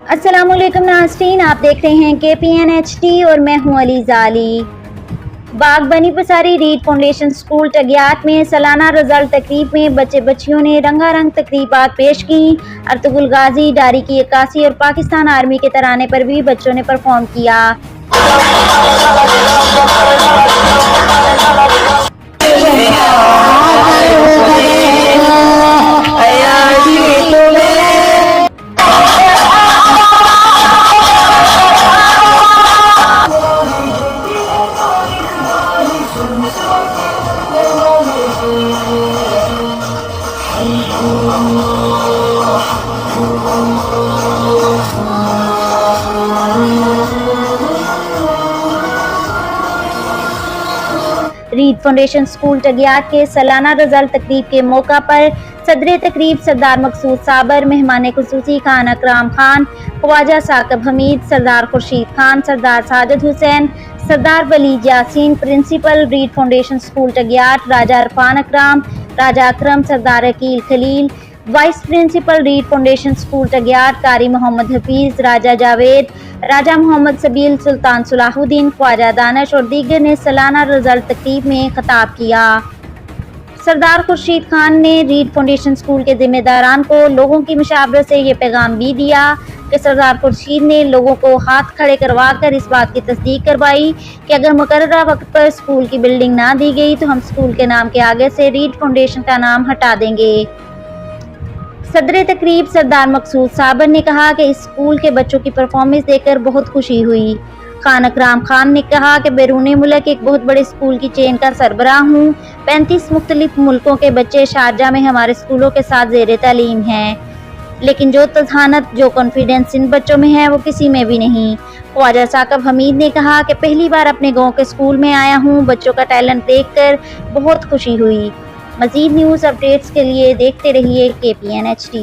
अस्सलामुअलैकुम नाज़रीन, आप देख रहे हैं KPN HD और मैं हूं अलीज़ा अली। बागबानी पसारी रीड फाउंडेशन स्कूल टगियात में सालाना रिजल्ट तकरीब में बच्चे बच्चियों ने रंगारंग तकरीबात पेश की। अर्तुगरुल गाजी, डारी की अक्कासी और पाकिस्तान आर्मी के तराने पर भी बच्चों ने परफॉर्म किया। रीड फाउंडेशन स्कूल टगियात के सालाना रिजल्ट तकरीब के मौका पर सदर तकरीब सरदार मकसूद साबर, मेहमान खुसूसी Khan Akram Khan, Khawaja Saqib Hameed, Sardar Khurshid Khan, Sardar Sajid Hussain, Sardar Waleed Yasin, principal Reed Foundation School Tagiyat Raja Irfan Akram, Raja Akram, Sardar Aqeel Khalil, vice principal Reed Foundation School Tagiyat Qari Mohammad Hafeez, राजा जावेद, राजा मोहम्मद सबील, सुल्तान सलाहुद्दीन, ख्वाजा दानिश और दीगर ने सालाना रिजल्ट तकरीब में खिताब किया। सरदार खुर्शीद खान ने रीड फाउंडेशन स्कूल के जिम्मेदारान को लोगों की मुशावरत से ये पैगाम भी दिया कि सरदार खुर्शीद ने लोगों को हाथ खड़े करवा कर इस बात की तस्दीक करवाई कि अगर मुकर्ररा वक्त पर स्कूल की बिल्डिंग ना दी गई तो हम स्कूल के नाम के आगे से रीड फाउंडेशन का नाम हटा देंगे। सदर तकरीब सरदार मकसूद साबर ने कहा कि इस स्कूल के बच्चों की परफॉर्मेंस देखकर बहुत खुशी हुई। खान अकराम खान ने कहा कि बैरून मुल्क एक बहुत बड़े स्कूल की चेन का सरबराह हूँ। 35 मुख्तलिफ मुल्कों के बच्चे शारजा में हमारे स्कूलों के साथ ज़ेर तालीम हैं, लेकिन जो तज़हानत, जो कॉन्फिडेंस इन बच्चों में है वो किसी में भी नहीं। ख्वाजा साकिब हमीद ने कहा कि पहली बार अपने गाँव के स्कूल में आया हूँ, बच्चों का टैलेंट देखकर बहुत खुशी हुई। मज़ीद न्यूज़ अपडेट्स के लिए देखते रहिए KPN HD।